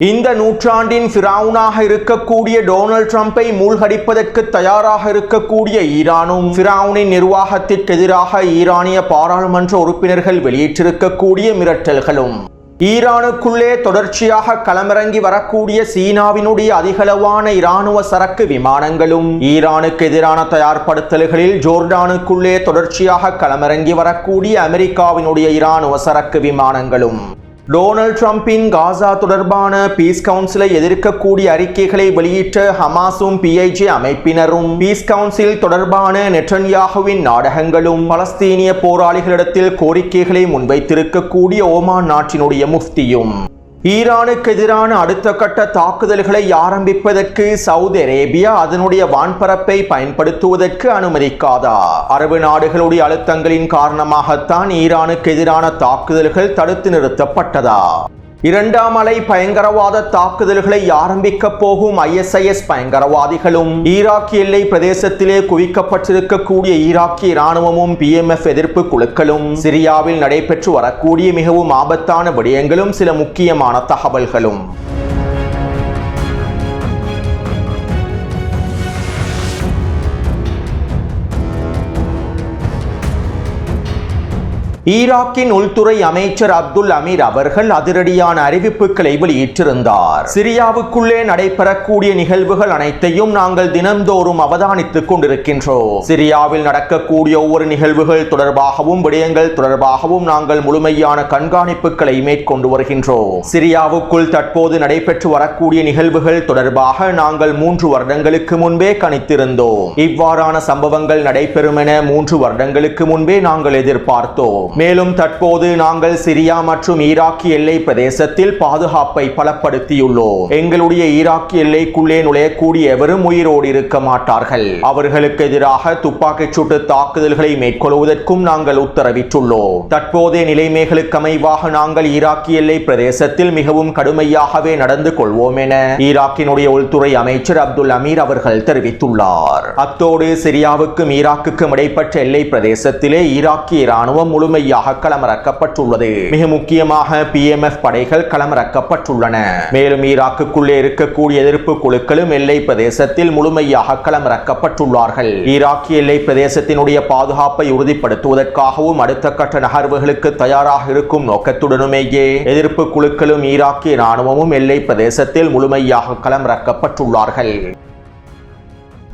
இந்த நூற்றாண்டின் ஃபிரௌனாக இருக்கக்கூடிய டொனால்ட் ட்ரம்பை மூழ்கடிப்பதற்கு தயாராக இருக்கக்கூடிய ஈரானும் ஃபிரௌனின் நிர்வாகத்திற்கு எதிராக ஈரானிய பாராளுமன்ற உறுப்பினர்கள் வெளியிட்டிருக்கக்கூடிய மிரட்டல்களும் ஈரானுக்குள்ளே தொடர்ச்சியாக களமிறங்கி வரக்கூடிய சீனாவினுடைய அதிகளவான இராணுவ சரக்கு விமானங்களும் ஈரானுக்கு எதிரான தயார்படுத்தல்களில் ஜோர்டானுக்குள்ளே தொடர்ச்சியாக களமிறங்கி வரக்கூடிய அமெரிக்காவினுடைய இராணுவ சரக்கு விமானங்களும் டொனால்ட் ட்ரம்பின் காசா தொடர்பான பீஸ் கவுன்சிலை எதிர்க்கக்கூடிய அறிக்கைகளை வெளியிட்ட ஹமாஸும் PIJ அமைப்பினரும் பீஸ் கவுன்சில் தொடர்பான நெட்டன்யாகுவின் நாடகங்களும் பலஸ்தீனிய போராளிகளிடத்தில் கோரிக்கைகளை முன்வைத்திருக்கக்கூடிய ஓமான் நாட்டினுடைய முஃப்தியும் ஈரானுக்கு எதிரான அடுத்த கட்ட தாக்குதல்களை ஆரம்பிப்பதற்கு சவுதி அரேபியா அதனுடைய வான்பரப்பை பயன்படுத்துவதற்கு அனுமதிக்காதா? அரபு நாடுகளுடைய அழுத்தங்களின் காரணமாகத்தான் ஈரானுக்கு எதிரான தாக்குதல்கள் தடுத்து நிறுத்தப்பட்டதா? இரண்டாம் அலை பயங்கரவாத தாக்குதல்களை ஆரம்பிக்க போகும் ISIS பயங்கரவாதிகளும் ஈராக்கிய எல்லை பிரதேசத்திலே குவிக்கப்பட்டிருக்கக்கூடிய ஈராக்கிய இராணுவமும் PMF எதிர்ப்பு குழுக்களும் சிரியாவில் நடைபெற்று வரக்கூடிய மிகவும் ஆபத்தான விடயங்களும் சில முக்கியமான தகவல்களும் ஈராக்கின் உள்துறை அமைச்சர் அப்துல் அமீர் அவர்கள் அதிரடியான அறிவிப்புகளை வெளியிட்டிருந்தார். சிரியாவுக்குள்ளே நடைபெறக்கூடிய நிகழ்வுகள் அனைத்தையும் நாங்கள் தினந்தோறும் அவதானித்துக் கொண்டிருக்கின்றோம். சிரியாவில் நடக்கக்கூடிய ஒவ்வொரு நிகழ்வுகள் தொடர்பாகவும் விடயங்கள் தொடர்பாகவும் நாங்கள் முழுமையான கண்காணிப்புகளை மேற்கொண்டு வருகின்றோம். சிரியாவுக்குள் தற்போது நடைபெற்று வரக்கூடிய நிகழ்வுகள் தொடர்பாக நாங்கள் 3 வருடங்களுக்கு முன்பே கணித்திருந்தோம். இவ்வாறான சம்பவங்கள் நடைபெறும் என 3 வருடங்களுக்கு முன்பே நாங்கள் எதிர்பார்த்தோம். மேலும் தற்போது நாங்கள் சிரியா மற்றும் ஈராக்கிய எல்லை பிரதேசத்தில் பாதுகாப்பை பலப்படுத்தியுள்ளோம். எங்களுடைய ஈராக்கிய எல்லைக்குள்ளே நுழையக்கூடிய எவரும் உயிரோடு இருக்க மாட்டார்கள். அவர்களுக்கு எதிராக துப்பாக்கிச் சூட்டு தாக்குதல்களை மேற்கொள்வதற்கும் நாங்கள் உத்தரவிட்டுள்ளோம். தற்போதைய நிலைமைகளுக்கு அமைவாக நாங்கள் ஈராக்கிய எல்லை பிரதேசத்தில் மிகவும் கடுமையாகவே நடந்து கொள்வோம் என ஈராக்கினுடைய உள்துறை அமைச்சர் அப்துல் அமீர் அவர்கள் தெரிவித்துள்ளார். அத்தோடு சிரியாவுக்கும் ஈராக்குக்கும் இடைப்பட்ட எல்லை பிரதேசத்திலே ஈராக்கிய இராணுவம் முழுமையாக களமிறக்கப்பட்டுள்ளது. மிக முக்கியமாக PMF படைகள் களமிறக்கப்பட்டுள்ளன. மேலும் ஈராக்குக்குள்ளே இருக்கக்கூடிய எதிர்ப்பு குழுக்களும் எல்லை பிரதேசத்தில் முழுமையாக களமிறக்கப்பட்டுள்ளார்கள். ஈராக்கிய எல்லை பிரதேசத்தினுடைய பாதுகாப்பை உறுதிப்படுத்துவதற்காகவும் அடுத்த கட்ட நகர்வுகளுக்கு தயாராக இருக்கும் நோக்கத்துடனுமேயே எதிர்ப்பு குழுக்களும் ஈராக்கிய இராணுவமும் எல்லை பிரதேசத்தில் முழுமையாக களமிறக்கப்பட்டுள்ளார்கள்.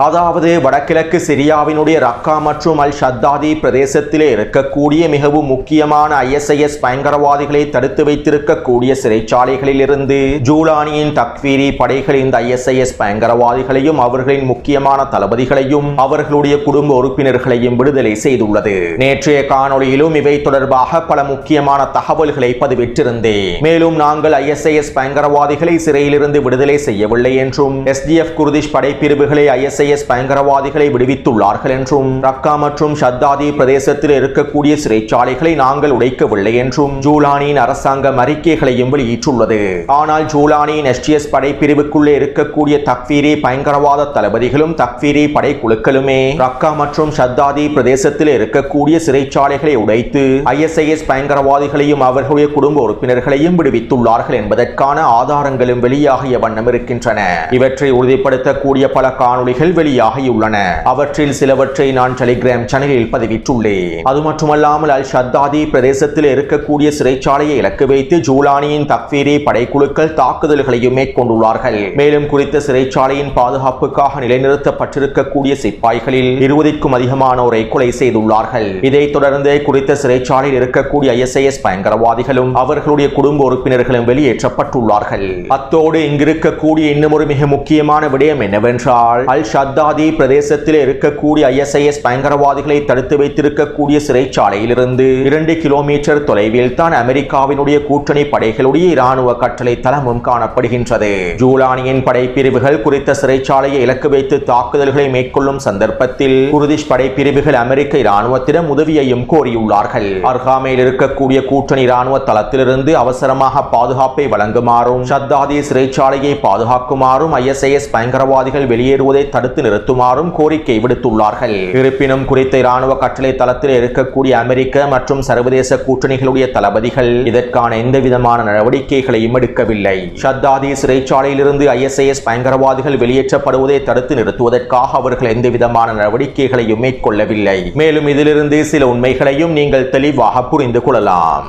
அதாவது வடகிழக்கு சிரியாவினுடைய ரக்கா மற்றும் அல் ஷத்தாதி பிரதேசத்திலே இருக்கக்கூடிய மிகவும் முக்கியமான ISIS பயங்கரவாதிகளை தடுத்து வைத்திருக்கக்கூடிய சிறைச்சாலைகளில் இருந்து ஜூலானியின் தக்வீரி படைகள் இந்த ISIS பயங்கரவாதிகளையும் அவர்களின் முக்கியமான தளபதிகளையும் அவர்களுடைய குடும்ப உறுப்பினர்களையும் விடுதலை செய்துள்ளது. நேற்றைய காணொளியிலும் இவை தொடர்பாக பல முக்கியமான தகவல்களை பதிவிட்டிருந்தேன். மேலும் நாங்கள் ISIS பயங்கரவாதிகளை சிறையிலிருந்து விடுதலை செய்யவில்லை என்றும் SDF குர்திஷ் படைப்பிரிவுகளை ISIS பயங்கரவாதிகளை விடுவித்துள்ளார்கள் என்றும் ரக்கா மற்றும் ஷத்தாதி பிரதேசத்தில் இருக்கக்கூடிய சிறைச்சாலைகளை நாங்கள் உடைக்கவில்லை என்றும் ஜூலானியின் அரசாங்கம் அறிக்கைகளையும் வெளியிட்டுள்ளது. ஆனால் ஜூலானியின் STS படைப்பிரிவுக்குள்ளே இருக்கக்கூடிய தக்வீரி பயங்கரவாத தளபதிகளும் தக்வீரி படைக்குழுக்களுமே ரக்கா மற்றும் ஷத்தாதி பிரதேசத்தில் இருக்கக்கூடிய சிறைச்சாலைகளை உடைத்து ISIS பயங்கரவாதிகளையும் அவர்களுடைய குடும்ப உறுப்பினர்களையும் விடுவித்துள்ளார்கள் என்பதற்கான ஆதாரங்களும் வெளியாகிய வண்ணம் இருக்கின்றன. இவற்றை உறுதிப்படுத்தக்கூடிய பல காணொளிகள் வெளியாகியுள்ளன. அவற்றில் சிலவற்றை நான் டெலிகிராம் சேனலில் பதிவிட்டுள்ளேன். அது மட்டுமல்லாமல் அல் ஷத்தாதி பிரதேசத்தில் இருக்கக்கூடிய சிறைச்சாலையை இலக்கு வைத்து ஜூலானியின் தக்வீரி படைக்குழுக்கள் தாக்குதல்களையும் மேற்கொண்டுள்ளார்கள். மேலும் குறித்த சிறைச்சாலையின் பாதுகாப்புக்காக நிலைநிறுத்தப்பட்டிருக்கக்கூடிய சிப்பாய்களில் 20க்கும் அதிகமானோரை கொலை செய்துள்ளார்கள். இதைத் தொடர்ந்து குறித்த சிறைச்சாலையில் இருக்கக்கூடிய ISIS பயங்கரவாதிகளும் அவர்களுடைய குடும்ப உறுப்பினர்களும் வெளியேற்றப்பட்டுள்ளார்கள். அத்தோடு இங்கிருக்கக்கூடிய இன்னும் ஒரு மிக முக்கியமான விடயம் என்னவென்றால் அல் ஷத்தாதி பிரதேசத்தில் இருக்கக்கூடிய ISIS பயங்கரவாதிகளை தடுத்து வைத்திருக்கக்கூடிய சிறைச்சாலையிலிருந்து 2 கிலோமீட்டர் தொலைவில் தான் அமெரிக்காவினுடைய கூட்டணி படைகளுடைய இராணுவ கட்டளை தளமும் காணப்படுகின்றது. ஜூலானியின் படைப்பிரிவுகள் குறித்த சிறைச்சாலையை இலக்கு வைத்து தாக்குதல்களை மேற்கொள்ளும் சந்தர்ப்பத்தில் குர்திஷ் படைப்பிரிவுகள் அமெரிக்க இராணுவத்திடம் உதவியையும் கோரியுள்ளார்கள். அருகாமையில் இருக்கக்கூடிய கூட்டணி இராணுவ தளத்திலிருந்து அவசரமாக பாதுகாப்பை வழங்குமாறும் ஷத்தாதி சிறைச்சாலையை பாதுகாக்குமாறும் ISIS பயங்கரவாதிகள் வெளியேறுவதை தடுத்து தடுத்து நிறுத்துமாறும் கோரிக்கை விடுத்துள்ளார்கள். இருப்பினும் குறித்த இராணுவ கட்டளை தளத்தில் இருக்கக்கூடிய அமெரிக்க மற்றும் சர்வதேச கூட்டணிகளுடைய தளபதிகள் இதற்கான எந்தவிதமான நடவடிக்கைகளையும் எடுக்கவில்லை. ஷத்தாதி சிறைச்சாலையிலிருந்து ISIS பயங்கரவாதிகள் வெளியேற்றப்படுவதை தடுத்து நிறுத்துவதற்காக அவர்கள் எந்தவிதமான நடவடிக்கைகளையும் மேற்கொள்ளவில்லை. மேலும் இதிலிருந்து சில உண்மைகளையும் நீங்கள் தெளிவாக புரிந்து கொள்ளலாம்.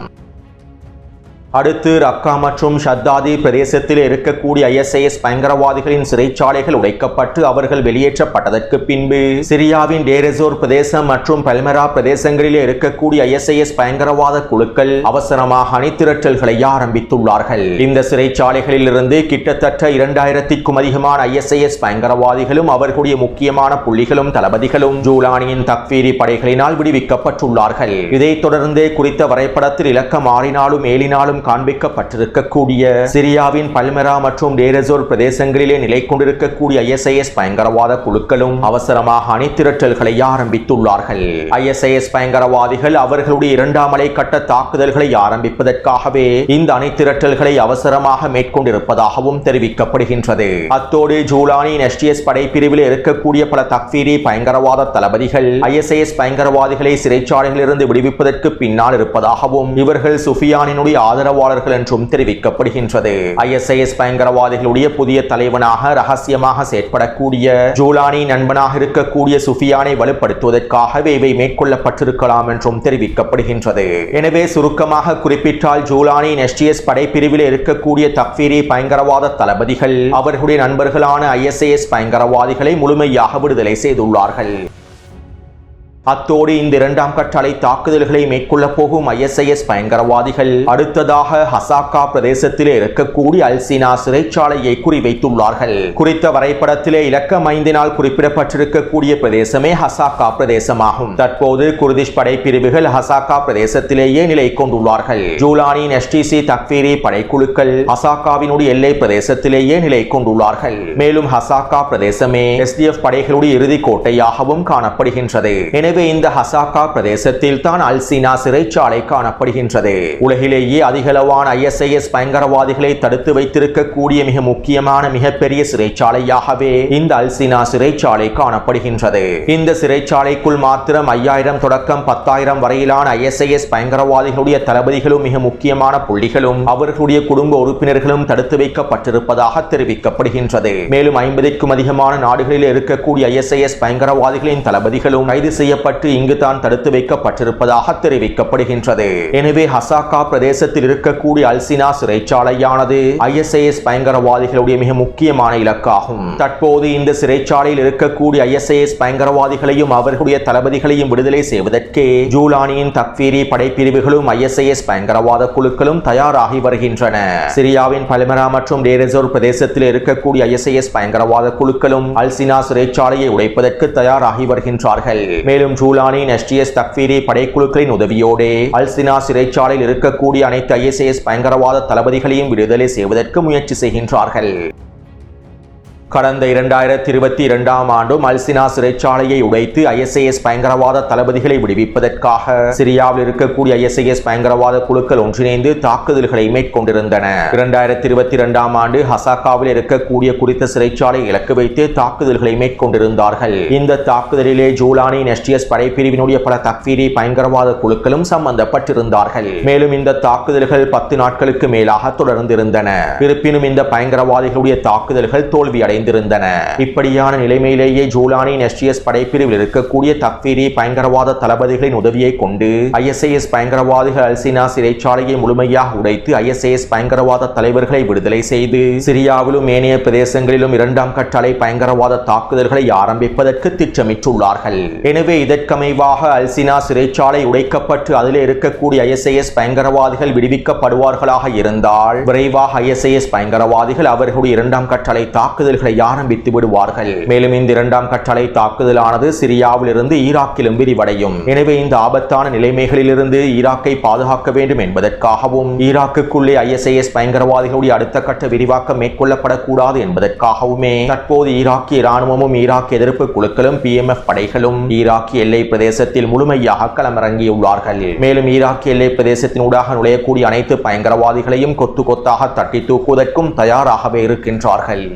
அடுத்து ரக்கா மற்றும் ஷத்தாதி பிரதேசத்தில் இருக்கக்கூடிய ISIS பயங்கரவாதிகளின் சிறைச்சாலைகள் உடைக்கப்பட்டு அவர்கள் வெளியேற்றப்பட்டதற்கு பின்பு சிரியாவின் டேரெசோர் பிரதேசம் மற்றும் பல்மெரா பிரதேசங்களில் இருக்கக்கூடிய ISIS பயங்கரவாத குழுக்கள் அவசரமாக அணிதிரட்டல்களை ஆரம்பித்துள்ளார்கள். இந்த சிறைச்சாலைகளில் இருந்து கிட்டத்தட்ட 2000க்கும் அதிகமான ISIS பயங்கரவாதிகளும் அவர்களுடைய முக்கியமான புள்ளிகளும் தளபதிகளும் ஜூலானியின் தக்வீரி படைகளினால் விடுவிக்கப்பட்டுள்ளார்கள். இதைத் தொடர்ந்து குறித்த வரைபடத்தில் இலக்கம் மாறினாலும் ஏழினாலும் காண்பிக்கப்பட்டிருக்கக்கூடிய சிரியாவின் பல்மெரா மற்றும் டேரெசோர் பிரதேசங்களிலே நிலை கொண்டிருக்கக்கூடிய ISIS பயங்கரவாத குழுக்களும் அவசரமாக அணிதிரட்டல்களை ஆரம்பித்துள்ளார்கள். ISIS பயங்கரவாதிகள் அவர்களுடைய இரண்டாம் அலை கட்ட தாக்குதல்களை ஆரம்பிப்பதற்காகவே இந்த அணிதிரட்டல்களை அவசரமாக மேற்கொண்டிருப்பதாகவும் தெரிவிக்கப்படுகின்றது. அத்தோடு ஜூலானியின் STS படைப்பிரிவில் இருக்கக்கூடிய பல தக்வீரி பயங்கரவாத தளபதிகள் ISIS பயங்கரவாதிகளை சிறைச்சாலைகளிலிருந்து விடுவிப்பதற்கு பின்னால் இருப்பதாகவும் இவர்கள் சுஃபியானினுடைய ஆதரவாளர்கள் என்றும் தெரிவிக்கப்படுகின்றது. ISIS பயங்கரவாதிகளுடைய புதிய தலைவனாக ரகசியமாக செயற்படக்கூடிய ஜூலானி நண்பனாக இருக்கக்கூடிய சுஃபியானை வலுப்படுத்துவதற்காகவே இவை மேற்கொள்ளப்பட்டிருக்கலாம் என்றும் தெரிவிக்கப்படுகின்றது. எனவே சுருக்கமாக குறிப்பிட்டால் ஜூலானியின் STS படைப்பிரிவில் இருக்கக்கூடிய தக்வீரி பயங்கரவாத தளபதிகள் அவர்களுடைய நண்பர்களான ISIS பயங்கரவாதிகளை முழுமையாக விடுதலை செய்துள்ளார்கள். அத்தோடு இந்த இரண்டாம் கட்டளை தாக்குதல்களை மேற்கொள்ள போகும் ISIS பயங்கரவாதிகள் அடுத்ததாக ஹசாக்கா பிரதேசத்திலே இருக்கக்கூடிய அல்சினா சிறைச்சாலையை குறிவைத்துள்ளார்கள். குறித்த வரைபடத்திலே இலக்கம் 5 குறிப்பிடப்பட்டிருக்கக்கூடிய பிரதேசமே ஹசாக்கா பிரதேசமாகும். தற்போது குர்திஷ் படைப்பிரிவுகள் ஹசாக்கா பிரதேசத்திலேயே நிலை கொண்டுள்ளார்கள். ஜூலானியின் STC தக்வீரி படைக்குழுக்கள் ஹசாக்காவினுடைய எல்லை பிரதேசத்திலேயே நிலை கொண்டுள்ளார்கள். மேலும் ஹசாக்கா பிரதேசமே SDF படைகளுடைய இறுதி கோட்டையாகவும் காணப்படுகின்றது. எனவே இந்த ஹசாக்கா பிரதேசத்தில் தான் அல்சினா சிறைச்சாலை காணப்படுகின்றது. உலகிலேயே அதிகளவான ISIS பயங்கரவாதிகளை தடுத்து வைத்திருக்கக்கூடிய மிக முக்கியமான மிகப்பெரிய சிறைச்சாலையாகவே இந்த அல்சினா சிறைச்சாலை காணப்படுகின்றது. இந்த சிறைச்சாலைக்குள் மாத்திரம் 5000 தொடக்கம் 10,000 வரையிலான ISIS பயங்கரவாதிகளுடைய தளபதிகளும் மிக முக்கியமான புள்ளிகளும் அவர்களுடைய குடும்ப உறுப்பினர்களும் தடுத்து வைக்கப்பட்டிருப்பதாக தெரிவிக்கப்படுகின்றது. மேலும் 50க்கும் அதிகமான நாடுகளில் இருக்கக்கூடிய ISIS பயங்கரவாதிகளின் தளபதிகளும் கைது செய்ய இங்கு தான் தடுத்து வைக்கப்பட்டிருப்பதாக தெரிவிக்கப்படுகின்றது. எனவே ஹசாக்கா பிரதேசத்தில் இருக்கக்கூடிய அல்சினா சிறைச்சாலையானது ISIS பயங்கரவாதிகளுடைய மிக முக்கியமான இலக்காகும். தற்போது இந்த சிறைச்சாலையில் இருக்கக்கூடிய ISIS பயங்கரவாதிகளையும் அவர்களுடைய தளபதிகளையும் விடுதலை செய்வதற்கு ஜூலானியின் தக்வீரி படைப்பிரிவுகளும் ISIS பயங்கரவாத குழுக்களும் தயாராகி வருகின்றன. சிரியாவின் பல்மெரா மற்றும் டேரெசோர் பிரதேசத்தில் இருக்கக்கூடிய ISIS பயங்கரவாத குழுக்களும் அல்சினா சிறைச்சாலையை உடைப்பதற்கு தயாராகி வருகின்றார்கள். மேலும் ஜூலானியின் STS தக்வீரி படைக்குழுக்களின் உதவியோடு அல்சினா சிறைச்சாலையில் இருக்கக்கூடிய அனைத்து ISIS பயங்கரவாத தளபதிகளையும் விடுதலை செய்வதற்கு முயற்சி செய்கின்றார்கள். கடந்த 2022ஆம் ஆண்டும் அல்சினா சிறைச்சாலையை உடைத்து ISIS பயங்கரவாத தளபதிகளை விடுவிப்பதற்காக சிரியாவில் இருக்கக்கூடிய ISIS பயங்கரவாத குழுக்கள் ஒன்றிணைந்து தாக்குதல்களை மேற்கொண்டிருந்தன. 2022ஆம் ஆண்டு ஹசாக்காவில் இருக்கக்கூடிய குறித்த சிறைச்சாலை இலக்கு வைத்து தாக்குதல்களை மேற்கொண்டிருந்தார்கள். இந்த தாக்குதலிலே ஜூலானியின் STS படைப்பிரிவினுடைய பல தக்வீரி பயங்கரவாத குழுக்களும் சம்பந்தப்பட்டிருந்தார்கள். மேலும் இந்த தாக்குதல்கள் 10 நாட்களுக்கு மேலாக தொடர்ந்திருந்தன. இருப்பினும் இந்த பயங்கரவாதிகளுடைய தாக்குதல்கள் தோல்வி அடைந்திருந்தன. இப்படியான நிலைமையிலேயே ஜூலானியின் STS படைப்பிரிவில் இருக்கக்கூடிய தக்வீரி பயங்கரவாத தளபதிகளின் உதவியை கொண்டு ISIS பயங்கரவாதிகள் அல்சினா சிறைச்சாலையை முழுமையாக உடைத்து ISIS பயங்கரவாத தலைவர்களை விடுதலை செய்து சிரியாவிலும் ஏனைய பிரதேசங்களிலும் இரண்டாம் கட்டளை பயங்கரவாத தாக்குதல்களை ஆரம்பிப்பதற்கு திட்டமிட்டுள்ளார்கள். எனவே இதற்கமைவாக அல்சினா சிறைச்சாலை உடைக்கப்பட்டு அதில் இருக்கக்கூடிய ISIS பயங்கரவாதிகள் விடுவிக்கப்படுவார்களாக இருந்தால் விரைவாக ISIS பயங்கரவாதிகள் அவர்களுடைய இரண்டாம் கட்டளை தாக்குதல்களை ஆரம்பித்து விடுவார்கள். மேலும் இந்த இரண்டாம் கட்டளை தாக்குதலானது சிரியாவில் இருந்து ஈராக்கிலும் விரிவடையும். எனவே இந்த ஆபத்தான நிலைமைகளிலிருந்து ஈராக்கை பாதுகாக்க வேண்டும் என்பதற்காகவும் ஈராக்குக்குள்ளே ISIS பயங்கரவாதிகளுடைய அடுத்த கட்ட விரிவாக்கம் மேற்கொள்ளப்படக்கூடாது என்பதற்காகவுமே தற்போது ஈராக்கிய இராணுவமும் ஈராக் எதிர்ப்பு குழுக்களும் PMF படைகளும் ஈராக்கிய எல்லை பிரதேசத்தில் முழுமையாக களமிறங்கியுள்ளார்கள். மேலும் ஈராக்கிய எல்லை பிரதேசத்தினூடாக நுழையக்கூடிய அனைத்து பயங்கரவாதிகளையும் கொத்து கொத்தாக தட்டி தூக்குவதற்கும் தயாராகவே இருக்கின்றார்கள்.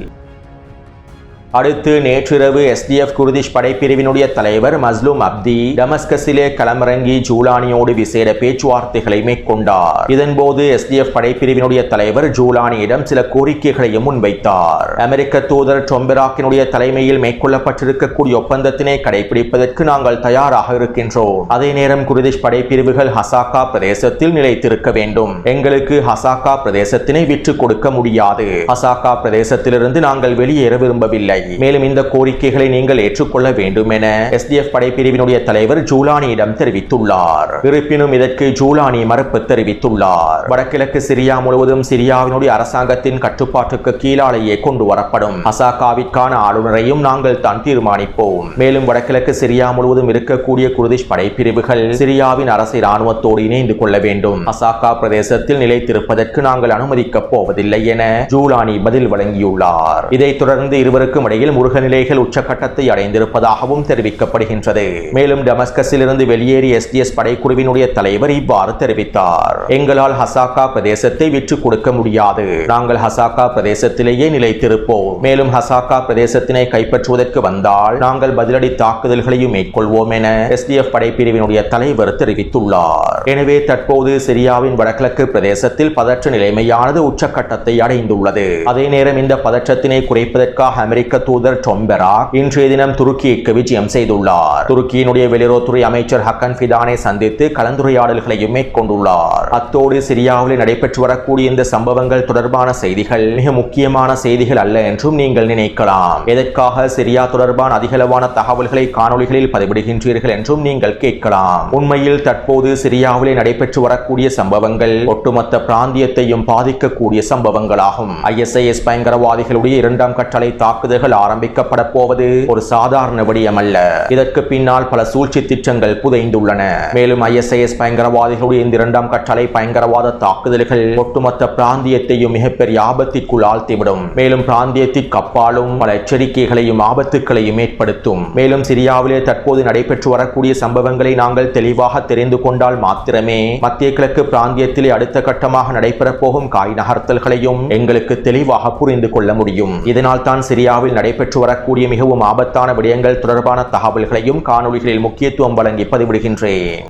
அடுத்து நேற்றிரவு SDF குர்திஷ் படைப்பிரிவினுடைய தலைவர் மஸ்லூம் அப்தி டமஸ்கஸிலே களமிறங்கி ஜூலானியோடு விசேட பேச்சுவார்த்தைகளை மேற்கொண்டார். இதன்போது SDF படைப்பிரிவினுடைய தலைவர் ஜூலானியிடம் சில கோரிக்கைகளையும் முன்வைத்தார். அமெரிக்க தூதர் டொம்பெராக்கினுடைய தலைமையில் மேற்கொள்ளப்பட்டிருக்கக்கூடிய ஒப்பந்தத்தினை கடைபிடிப்பதற்கு நாங்கள் தயாராக இருக்கின்றோம். அதே நேரம் குர்திஷ் படைப்பிரிவுகள் ஹசாக்கா பிரதேசத்தில் நிலைத்திருக்க வேண்டும். எங்களுக்கு ஹசாக்கா பிரதேசத்தினை விற்றுக் கொடுக்க முடியாது. ஹசாக்கா பிரதேசத்திலிருந்து நாங்கள் வெளியேற விரும்பவில்லை. மேலும் இந்த கோரிக்கைகளை நீங்கள் ஏற்றுக்கொள்ள வேண்டும் என SDF படைப்பிரிவினுடைய தலைவர் ஜூலானியிடம் தெரிவித்துள்ளார். இருப்பினும் இதற்கு ஜூலானி மறுப்பு தெரிவித்துள்ளார். வடகிழக்கு சிரியா முழுவதும் சிரியாவினுடைய அரசாங்கத்தின் கட்டுப்பாட்டுக்கு கீழாலேயே கொண்டு வரப்படும். ஹசாக்காவிற்கான ஆளுநரையும் நாங்கள் தான் தீர்மானிப்போம். மேலும் வடகிழக்கு சிரியா முழுவதும் இருக்கக்கூடிய குர்திஷ் படைப்பிரிவுகள் சிரியாவின் அரசு இராணுவத்தோடு இணைந்து கொள்ள வேண்டும். ஹசாக்கா பிரதேசத்தில் நிலைத்திருப்பதற்கு நாங்கள் அனுமதிக்கப் போவதில்லை என ஜூலானி பதில் வழங்கியுள்ளார். இதைத் தொடர்ந்து இருவருக்கும் இடையில் முருக நிலைகள் உச்சக்கட்டத்தை அடைந்திருப்பதாகவும் தெரிவிக்கப்படுகின்றது. மேலும் டமஸ்கஸில் இருந்து வெளியேறிய SDS படைக்குழுவினுடைய தலைவர் இவ்வாறு தெரிவித்தார். எங்களால் ஹசாக்கா பிரதேசத்தை விற்றுக் கொடுக்க முடியாது. நாங்கள் ஹசாக்கா பிரதேசத்திலேயே நிலைத்திருப்போம். மேலும் ஹசாக்கா பிரதேசத்தினை கைப்பற்றுவதற்கு வந்தால் நாங்கள் பதிலடி தாக்குதல்களையும் மேற்கொள்வோம் என SDF படைப்பிரிவினுடைய தலைவர் தெரிவித்துள்ளார். எனவே தற்போது சிரியாவின் வடகிழக்கு பிரதேசத்தில் பதற்ற நிலைமையானது உச்சக்கட்டத்தை அடைந்துள்ளது. அதே நேரம் இந்த பதற்றத்தினை குறைப்பதற்காக அமெரிக்க தூதர் டொம்பெராக் இன்றைய தினம் துருக்கிக்கு விஜயம் செய்துள்ளார். துருக்கியினுடைய வெளியுறவுத்துறை அமைச்சர் ஹக்கன் ஃபிதானை சந்தித்து கலந்துரையாடல்களையும் மேற்கொண்டுள்ளார். அத்தோடு சிரியாவில் நடைபெற்று வரக்கூடிய இந்த சம்பவங்கள் தொடர்பான செய்திகள் மிக முக்கியமான செய்திகள் அல்ல என்றும் நீங்கள் நினைக்கலாம். எதற்காக சிரியா தொடர்பான அதிகளவான தகவல்களை காணொளிகளில் பதிவிடுகின்றீர்கள் என்றும் நீங்கள் கேட்கலாம். உண்மையில் தற்போது சிரியாவிலே நடைபெற்று வரக்கூடிய சம்பவங்கள் ஒட்டுமொத்த பிராந்தியத்தையும் பாதிக்கக்கூடிய சம்பவங்களாகும். ISIS பயங்கரவாதிகளுடைய இரண்டாம் கட்டளை தாக்குதல்கள் ஆரம்பிக்கப்பட போவது ஒரு சாதாரண விடயம் அல்ல. இதற்கு பின்னால் பல சூழ்ச்சி திட்டங்கள் புதைந்துள்ளன. மேலும் ISIS பயங்கரவாதிகளுடைய இந்த இரண்டாம் கட்டளை பயங்கரவாத தாக்குதல்கள் ஒட்டுமொத்த பிராந்தியத்தையும் மிகப்பெரிய ஆபத்திற்குள் ஆழ்த்திவிடும். மேலும் பிராந்தியத்திற்கு அப்பாலும் பல எச்சரிக்கைகளையும் ஆபத்துக்களையும் ஏற்படுத்தும். மேலும் சிரியாவிலே தற்போது நடைபெற்று வரக்கூடிய சம்பவங்களை நாங்கள் தெளிவாக தெரிந்து கொண்டால் மாத்திரமே மத்திய கிழக்கு பிராந்தியத்திலே அடுத்த கட்டமாக நடைபெறப் போகும் காய் நகர்த்தல்களையும் எங்களுக்கு தெளிவாக புரிந்து கொள்ள முடியும். இதனால் தான் சிரியாவில் நடைபெற்று வரக்கூடிய மிகவும் ஆபத்தான விடயங்கள் தொடர்பான தகவல்களையும் காணொளிகளில் முக்கியத்துவம் வழங்கி பதிவிடுகின்றேன்.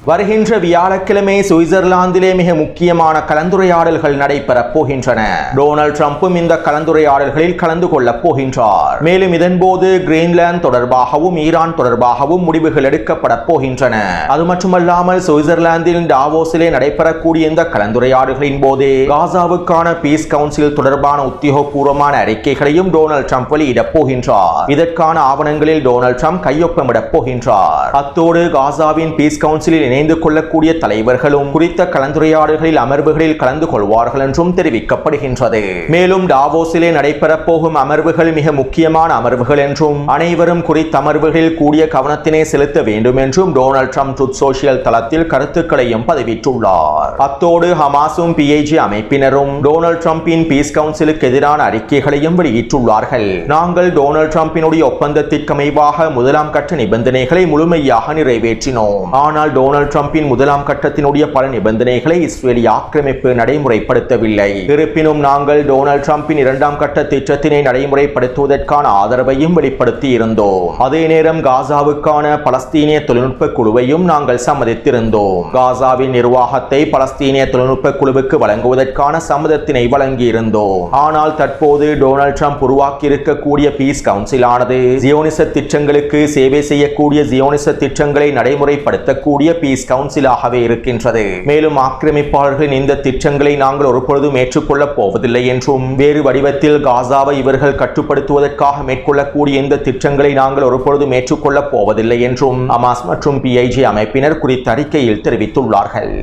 வருகின்ற வியாழக்கிழமை சுவிட்சர்லாந்திலே மிக முக்கியமான கலந்துரையாடல்கள் நடைபெறப் போகின்றன. டொனால்ட் ட்ரம்பும் இந்த கலந்துரையாடல்களில் கலந்து கொள்ளப் போகின்றார். மேலும் இதன்போது கிரீன்லாந்து தொடர்பாகவும் ஈரான் தொடர்பாகவும் முடிவுகள் எடுக்கப்பட போகின்றன. அது மட்டுமல்லாமல் சுவிட்சர்லாந்தின் டாவோஸிலே நடைபெறக்கூடிய இந்த கலந்துரையாடல்களின் போது காசாவுக்கான பீஸ் கவுன்சில் தொடர்பான உத்தியோகபூர்வமான அறிக்கைகளையும் டொனால்ட் ட்ரம்ப் வெளியிடப் போகின்றார். இதற்கான ஆவணங்களில் டொனால்ட் ட்ரம்ப் கையொப்பமிடப் போகின்றார். அத்தோடு காசாவின் பீஸ் கவுன்சிலில் இணைந்து கொள்ளக்கூடிய தலைவர்களும் குறித்த கலந்துரையாடல்களில் அமர்வுகளில் கலந்து கொள்வார்கள் என்றும் தெரிவிக்கப்படுகின்றது. மேலும் டாவோஸிலே நடைபெறப் போகும் அமர்வுகள் மிக முக்கியமான அமர்வுகள் என்றும் அனைவரும் குறித்த அமர்வுகளில் கூடிய கவனத்தினை செலுத்த வேண்டும் என்றும் டொனால்ட் ட்ரம்ப் ட்ரூத் சோஷியல் தளத்தில் கருத்துக்களையும் பதிவிட்டுள்ளார். அத்தோடு ஹமாஸும் PIG அமைப்பினரும் டொனால்ட் ட்ரம்பின் பீஸ் கவுன்சிலுக்கு எதிரான அறிக்கைகளையும் வெளியிட்டுள்ளார்கள். நாங்கள் டொனால்ட் ட்ரம்பினுடைய ஒப்பந்தத்திற்கு அமைவாக முதலாம் கட்ட நிபந்தனைகளை முழுமையாக நிறைவேற்றினோம். ஆனால் டொனால்ட் ட்ரம்பின் முதலாம் கட்டத்தினுடைய பல நிபந்தனைகளை இஸ்ரேலிய ஆக்கிரமிப்பு நடைமுறைப்படுத்தவில்லை. இருப்பினும் நாங்கள் டொனால்ட் ட்ரம்பின் இரண்டாம் கட்ட திட்டத்தினை நடைமுறைப்படுத்துவதற்கான ஆதரவையும் வெளிப்படுத்தி இருந்தோம். அதே நேரம் காசாவுக்கான பலஸ்தீனிய தொழில்நுட்ப குழுவையும் நாங்கள் சம்மதித்திருந்தோம். காசாவின் நிர்வாகத்தை பலஸ்தீனிய தொழில்நுட்ப குழுவுக்கு வழங்குவதற்கான சம்மதத்தினை வழங்கி இருந்தோம். ஆனால் தற்போது டொனால்ட் ட்ரம்ப் உருவாக்கி இருக்கக்கூடிய பீஸ் கவுன்சிலானது ஜியோனிச திட்டங்களுக்கு சேவை செய்யக்கூடிய ஜியோனிச திட்டங்களை நடைமுறைப்படுத்தக்கூடிய பீஸ் கவுன்சிலாகவே இருக்கின்றது. மேலும் ஆக்கிரமிப்பாளர்களின் இந்த திட்டங்களை நாங்கள் ஒருபொழுதும் ஏற்றுக்கொள்ளப் போவதில்லை என்றும் வேறு வடிவத்தில் காசாவை இவர்கள் கட்டுப்படுத்துவதற்காக மேற்கொள்ளக்கூடிய இந்த திட்டங்களை நாங்கள் ஒருபொழுதும் ஏற்றுக்கொள்ளப் போவதில்லை என்றும் ஹமாஸ் மற்றும் PIG அமைப்பினர் குறித்த அறிக்கையில் தெரிவித்துள்ளார்கள்.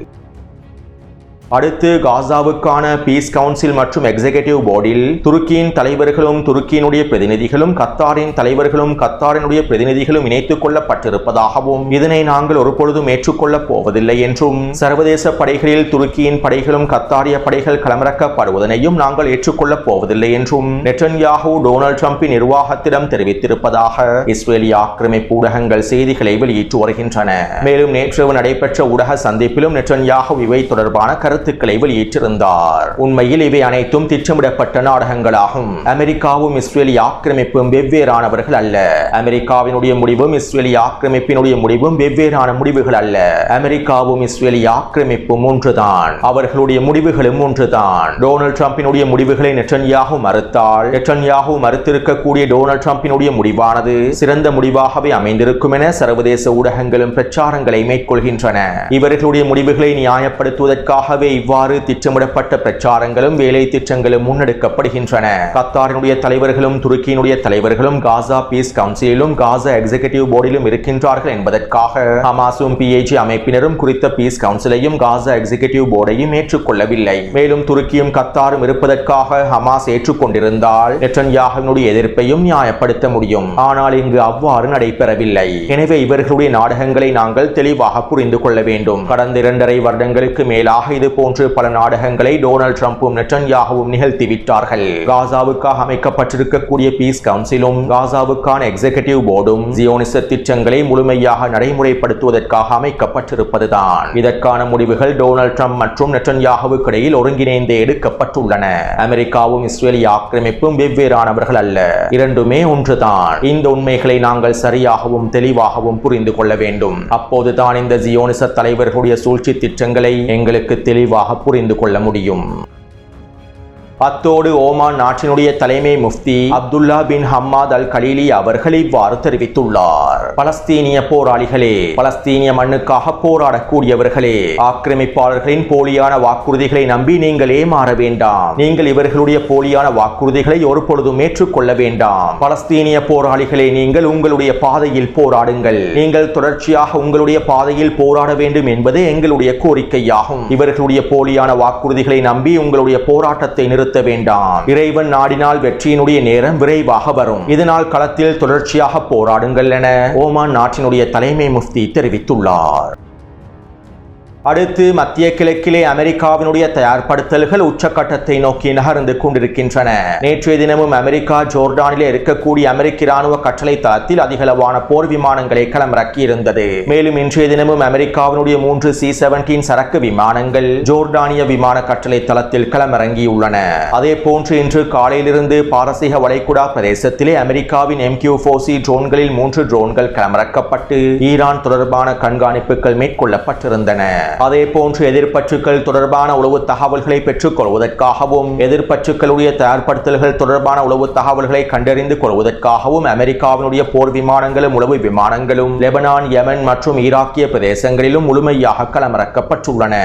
அடுத்து காசாவுக்கான பீஸ் கவுன்சில் மற்றும் எக்ஸிகியூட்டிவ் போர்டில் துருக்கியின் தலைவர்களும் துருக்கியினுடைய பிரதிநிதிகளும் கத்தாரின் தலைவர்களும் கத்தாரினுடைய பிரதிநிதிகளும் இணைத்துக் கொள்ளப்பட்டிருப்பதாகவும் இதனை நாங்கள் ஒருபொழுதும் ஏற்றுக்கொள்ளப் போவதில்லை என்றும் சர்வதேச படைகளில் துருக்கியின் படைகளும் கத்தாரிய படைகள் களமிறக்கப்படுவதனையும் நாங்கள் ஏற்றுக்கொள்ளப் போவதில்லை என்றும் நெட்டன்யாஹூ டொனால்ட் ட்ரம்பின் நிர்வாகத்திடம் தெரிவித்திருப்பதாக இஸ்ரேலிய ஆக்கிரமிப்பு ஊடகங்கள் செய்திகளை வெளியிட்டு வருகின்றன. மேலும் நேற்று நடைபெற்ற ஊடக சந்திப்பிலும் நெட்டன்யாஹூ இவை தொடர்பான கருத்து கருத்துக்களை வெளியிட்டிருந்தார். உண்மையில் இவை அனைத்தும் திட்டமிடப்பட்ட நாடகங்களாகும். அமெரிக்காவும் இஸ்ரேலிய ஆக்கிரமிப்பும் வெவ்வேறானவர்கள் அல்ல. அமெரிக்காவினுடைய முடிவும் இஸ்ரேலிய ஆக்கிரமிப்பினுடைய முடிவும் வெவ்வேறான முடிவுகள் அல்ல. அமெரிக்காவும் இஸ்ரேலிய ஆக்கிரமிப்பும் ஒன்றுதான். அவர்களுடைய முடிவுகளும் ஒன்றுதான். டொனால்ட் ட்ரம்பினுடைய முடிவுகளை நெட்டன்யாஹு மறுத்தால், நெட்டன்யாஹு மறுத்திருக்கக்கூடிய டொனால்ட் ட்ரம்பினுடைய முடிவானது சிறந்த முடிவாகவே அமைந்திருக்கும் என சர்வதேச ஊடகங்களும் பிரச்சாரங்களை மேற்கொள்கின்றன. இவர்களுடைய முடிவுகளை நியாயப்படுத்துவதற்காகவே இவ்வாறு திட்டமிடப்பட்ட பிரச்சாரங்களும் வேலை திட்டங்களும் முன்னெடுக்கப்படுகின்றன. கத்தாரினுடைய தலைவர்களும் துருக்கியினுடைய தலைவர்களும் காசா பீஸ் கவுன்சிலும் காசா எக்ஸிகியூட்டிவ் போர்டிலும் இருக்கின்றார்கள் என்பதற்காக ஹமாஸும் PAG அமைப்பினரும் குறித்த பீஸ் கவுன்சிலையும் காசா எக்ஸிகியூட்டிவ் போர்டையும் ஏற்றுக்கொள்ளவில்லை. மேலும் துருக்கியும் கத்தாரும் இருப்பதற்காக ஹமாஸ் ஏற்றுக்கொண்டிருந்தால் நெட்டன்யாஹுவினுடைய எதிர்ப்பையும் நியாயப்படுத்த முடியும். ஆனால் இங்கு அவ்வாறு நடைபெறவில்லை. எனவே இவர்களுடைய நாடகங்களை நாங்கள் தெளிவாக புரிந்து கொள்ள வேண்டும். கடந்த 2.5 வருடங்களுக்கு மேலாக இது போன்று பல நாடகங்களை டொனால்ட் ட்ரம்பும் நெட்டன்யாஹுவும் நிகழ்த்திவிட்டார்கள். காசாவுக்காக அமைக்கப்பட்டிருக்கக்கூடிய பீஸ் கவுன்சிலும் காசாவுக்கான எக்ஸிகியூட்டிவ் போர்டும் ஜியோனிச திட்டங்களை முழுமையாக நடைமுறைப்படுத்துவதற்காக அமைக்கப்பட்டிருப்பதுதான். இதற்கான முடிவுகள் டொனால்ட் ட்ரம்ப் மற்றும் நெட்டன்யாஹுவுக்கு இடையில் ஒருங்கிணைந்தே எடுக்கப்பட்டுள்ளன. அமெரிக்காவும் இஸ்ரேலிய ஆக்கிரமிப்பும் வெவ்வேறானவர்கள் அல்ல. இரண்டுமே ஒன்றுதான். இந்த உண்மைகளை நாங்கள் சரியாகவும் தெளிவாகவும் புரிந்து கொள்ள வேண்டும். அப்போதுதான் இந்த ஜியோனிச தலைவர்களுடைய சூழ்ச்சி திட்டங்களை எங்களுக்கு தெளிவாக புரிந்து கொள்ள முடியும். அத்தோடு ஓமான் நாட்டினுடைய தலைமை முஃப்தி அப்துல்லா பின் ஹம்மாத் அல் கலீலி அவர்கள் இவ்வாறு தெரிவித்துள்ளார். பலஸ்தீனிய போராளிகளே, பலஸ்தீனிய மண்ணுக்காக போராடக்கூடியவர்களே, ஆக்கிரமிப்பாளர்களின் போலியான வாக்குறுதிகளை நம்பி நீங்கள் ஏமாற வேண்டாம். நீங்கள் இவர்களுடைய போலியான வாக்குறுதிகளை ஒரு பொழுதும் ஏற்றுக்கொள்ள வேண்டாம். பலஸ்தீனிய போராளிகளே, நீங்கள் உங்களுடைய பாதையில் போராடுங்கள். நீங்கள் தொடர்ச்சியாக உங்களுடைய பாதையில் போராட வேண்டும் என்பதே எங்களுடைய கோரிக்கையாகும். இவர்களுடைய போலியான வாக்குறுதிகளை நம்பி உங்களுடைய போராட்டத்தை நிறுத்த வேண்டாம். இறைவன் நாடினால் வெற்றியினுடைய நேரம் விரைவாக வரும். இதனால் களத்தில் தொடர்ச்சியாக போராடுங்கள் என ஓமான் நாட்டினுடைய தலைமை முஃப்தி தெரிவித்துள்ளார். அடுத்து மத்திய கிழக்கிலே அமெரிக்காவினுடைய தயார்படுத்தல்கள் உச்சக்கட்டத்தை நோக்கி நகர்ந்து கொண்டிருக்கின்றன. நேற்றைய தினமும் அமெரிக்கா ஜோர்டானிலே இருக்கக்கூடிய அமெரிக்க இராணுவ கட்டளை தளத்தில் அதிகளவான போர் விமானங்களை களமிறக்கி இருந்தது. மேலும் இன்றைய தினமும் அமெரிக்காவினுடைய 3 C-17 சரக்கு விமானங்கள் ஜோர்டானிய விமான கட்டளை தளத்தில் களமிறங்கியுள்ளன. அதே போன்று இன்று காலையிலிருந்து பாரசீக வளைகுடா பிரதேசத்திலே அமெரிக்காவின் MQ-4C ட்ரோன்களில் 3 ட்ரோன்கள் களமிறக்கப்பட்டு ஈரான் தொடர்பான கண்காணிப்புகள் மேற்கொள்ளப்பட்டிருந்தன. அதே போன்று எதிர்ப்பற்றுக்கள் தொடர்பான உளவு தகவல்களை பெற்றுக் கொள்வதற்காகவும் எதிர்ப்பற்றுக்களுடைய தயார்படுத்தல்கள் தொடர்பான உளவு தகவல்களை கண்டறிந்து கொள்வதற்காகவும் அமெரிக்காவினுடைய போர் விமானங்களும் உளவு விமானங்களும் லெபனான், யெமன் மற்றும் ஈராக்கிய பிரதேசங்களிலும் முழுமையாக களமிறக்கப்பட்டுள்ளன.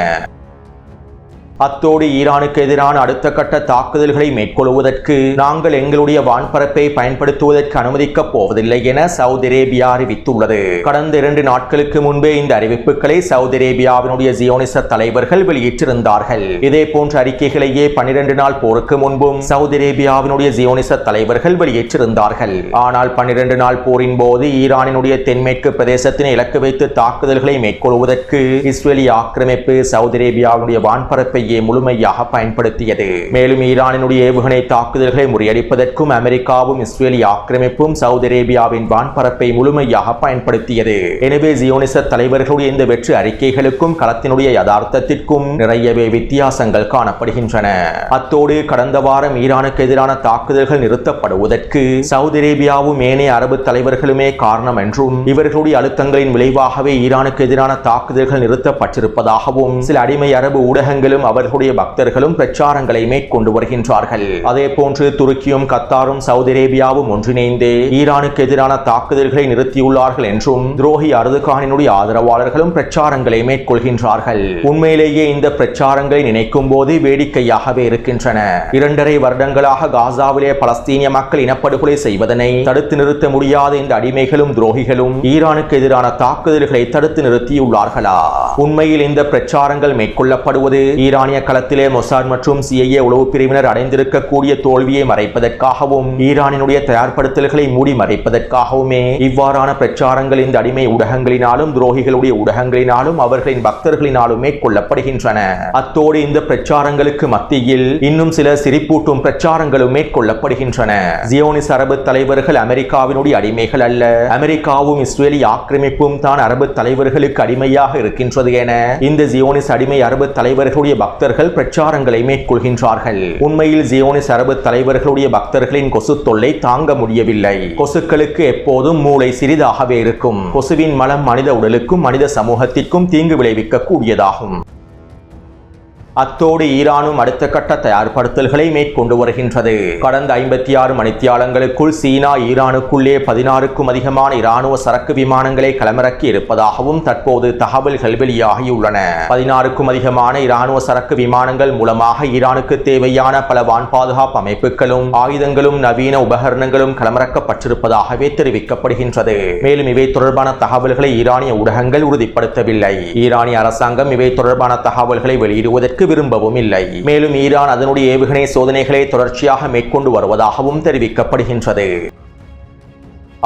அத்தோடு ஈரானுக்கு எதிரான அடுத்த கட்ட தாக்குதல்களை மேற்கொள்வதற்கு நாங்கள் எங்களுடைய வான்பரப்பை பயன்படுத்துவதற்கு அனுமதிக்கப் போவதில்லை என சவுதி அரேபியா அறிவித்துள்ளது. கடந்த 2 நாட்களுக்கு முன்பே இந்த அறிவிப்புகளை சவுதி அரேபியாவினுடைய ஜியோனிச தலைவர்கள் வெளியிட்டிருந்தார்கள். இதே போன்ற அறிக்கைகளையே 12 நாள் போருக்கு முன்பும் சவுதி அரேபியாவினுடைய ஜியோனிச தலைவர்கள் வெளியிட்டிருந்தார்கள். ஆனால் 12 நாள் போரின் போது ஈரானினுடைய தென்மேற்கு பிரதேசத்தினை இலக்கு வைத்து தாக்குதல்களை மேற்கொள்வதற்கு இஸ்ரேலிய ஆக்கிரமிப்பு சவுதி அரேபியாவினுடைய வான்பரப்பை முழுமையாக பயன்படுத்தியது. மேலும் ஈரானினுடைய ஏவுகணை தாக்குதல்களை முறியடிப்பதற்கும் அமெரிக்காவும் இஸ்ரேலிய ஆக்கிரமிப்பும் சவுதி அரேபியாவின் வான்பரப்பை முழுமையாக பயன்படுத்தியது. எனவே ஜியோனிச தலைவர்களுடைய இந்த வெற்றி அறிக்கைகளுக்கும் களத்தினுடைய யதார்த்தத்திற்கும் நிறையவே வித்தியாசங்கள் காணப்படுகின்றன. அத்தோடு கடந்த வாரம் ஈரானுக்கு எதிரான தாக்குதல்கள் நிறுத்தப்படுவதற்கு சவுதி அரேபியாவும் ஏனைய அரபு தலைவர்களுமே காரணம் என்றும் இவர்களுடைய அழுத்தங்களின் விளைவாகவே ஈரானுக்கு எதிரான தாக்குதல்கள் நிறுத்தப்பட்டிருப்பதாகவும் சில அடிமை அரபு ஊடகங்களும் அவர்களுடைய பக்தர்களும் பிரச்சாரங்களை மேற்கொண்டு வருகின்றார்கள். அதே போன்று துருக்கியும் கத்தாரும் சவுதி அரேபியாவும் ஒன்றிணைந்து ஈரானுக்கு எதிரான தாக்குதல்களை நிறுத்தியுள்ளார்கள் என்றும் துரோகி அர்துகானினுடைய ஆதரவாளர்களும் பிரச்சாரங்களை மேற்கொள்கின்றார்கள். உண்மையிலேயே இந்த பிரச்சாரங்களை நினைக்கும் போது வேடிக்கையாகவே இருக்கின்றன. 2.5 வருடங்களாக காசாவிலே பலஸ்தீனிய மக்கள் இனப்படுகொலை செய்வதனை தடுத்து நிறுத்த முடியாத இந்த அடிமைகளும் துரோகிகளும் ஈரானுக்கு எதிரான தாக்குதல்களை தடுத்து நிறுத்தியுள்ளார்களா? உண்மையில் இந்த பிரச்சாரங்கள் மேற்கொள்ளப்படுவது ஈரானிய களத்திலே மொசாட் மற்றும் CIA உளவு பிரிவினர் அடைந்திருக்கக்கூடிய தோல்வியை மறைப்பதற்காகவும் ஈரானினுடைய தயார்படுத்தல்களை மூடி மறைப்பதற்காகவுமே இவ்வாறான பிரச்சாரங்கள் இந்த அடிமை ஊடகங்களினாலும் துரோகிகளுடைய ஊடகங்களினாலும் அவர்களின் பக்தர்களினாலும் மேற்கொள்ளப்படுகின்றன. அத்தோடு இந்த பிரச்சாரங்களுக்கு மத்தியில் இன்னும் சில சிரிப்பூட்டும் பிரச்சாரங்களும் மேற்கொள்ளப்படுகின்றன. ஜியோனிஸ் அரபு தலைவர்கள் அமெரிக்காவினுடைய அடிமைகள் அல்ல, அமெரிக்காவும் இஸ்ரேலிய ஆக்கிரமிப்பும் தான் அரபு தலைவர்களுக்கு அடிமையாக இருக்கின்றது என இந்த ஜியோனிஸ் அடிமை அரபு தலைவர்களுடைய பக்தர்கள் பிரச்சாரங்களை மேற்கொள்கின்றார்கள். உண்மையில் ஜியோனிஸ் அரபு தலைவர்களுடைய பக்தர்களின் கொசு தொல்லை தாங்க முடியவில்லை. கொசுக்களுக்கு எப்போதும் மூளை சிறிதாகவே இருக்கும். கொசுவின் மலம் மனித உடலுக்கும் மனித சமூகத்திற்கும் தீங்கு விளைவிக்க கூடியதாகும். அத்தோடு ஈரானும் அடுத்த கட்ட தயார்படுத்தல்களை மேற்கொண்டு வருகின்றது. கடந்த 56 மணித்தியாலங்களுக்குள் சீனா ஈரானுக்குள்ளே 16க்கும் அதிகமான இராணுவ சரக்கு விமானங்களை களமிறக்கி இருப்பதாகவும் தற்போது தகவல்கள் வெளியாகியுள்ளன. 16க்கும் அதிகமான இராணுவ சரக்கு விமானங்கள் மூலமாக ஈரானுக்கு தேவையான பல வான் பாதுகாப்பு அமைப்புகளும் ஆயுதங்களும் நவீன உபகரணங்களும் களமிறக்கப்பட்டிருப்பதாகவே தெரிவிக்கப்படுகின்றது. மேலும் இவை தொடர்பான தகவல்களை ஈரானிய ஊடகங்கள் உறுதிப்படுத்தவில்லை. ஈரானிய அரசாங்கம் இவை தொடர்பான தகவல்களை வெளியிடுவதற்கு விரும்பவும் இல்லை. மேலும் ஈரான் அதனுடைய ஏவுகணை சோதனைகளை தொடர்ச்சியாக மேற்கொண்டு வருவதாகவும் தெரிவிக்கப்படுகின்றது.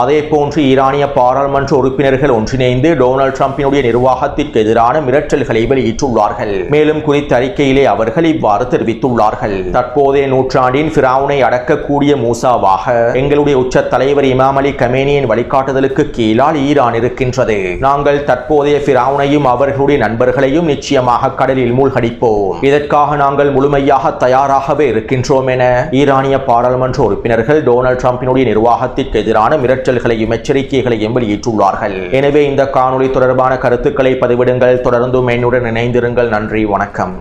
அதேபோன்று ஈரானிய பாராளுமன்ற உறுப்பினர்கள் ஒன்றிணைந்து டொனால்ட் ட்ரம்பினுடைய நிர்வாகத்திற்கு எதிரான மிரட்டல்களை வெளியிட்டுள்ளார்கள். மேலும் குறித்த அறிக்கையிலே அவர்கள் இவ்வாறு தெரிவித்துள்ளார்கள். தற்போதைய நூற்றாண்டின் ஃபிரௌனை அடக்கக்கூடிய மூசாவாக எங்களுடைய உச்ச தலைவர் இமாம் அலி கமேனியின் வழிகாட்டுதலுக்கு கீழால் ஈரான் இருக்கின்றது. நாங்கள் தற்போதைய ஃபிரௌனையும் அவர்களுடைய நண்பர்களையும் நிச்சயமாக கடலில் மூழ்கடிப்போம். இதற்காக நாங்கள் முழுமையாக தயாராகவே இருக்கின்றோம் என ஈரானிய பாராளுமன்ற உறுப்பினர்கள் டொனால்ட் ட்ரம்பினுடைய நிர்வாகத்திற்கு எதிரான மிரட்டல்களையும் எச்சரிக்கைகளையும் வெளியிட்டுள்ளார்கள். எனவே இந்த காணொளி தொடர்பான கருத்துக்களை பதிவிடுங்கள். தொடர்ந்தும் என்னுடன் இணைந்திருங்கள். நன்றி, வணக்கம்.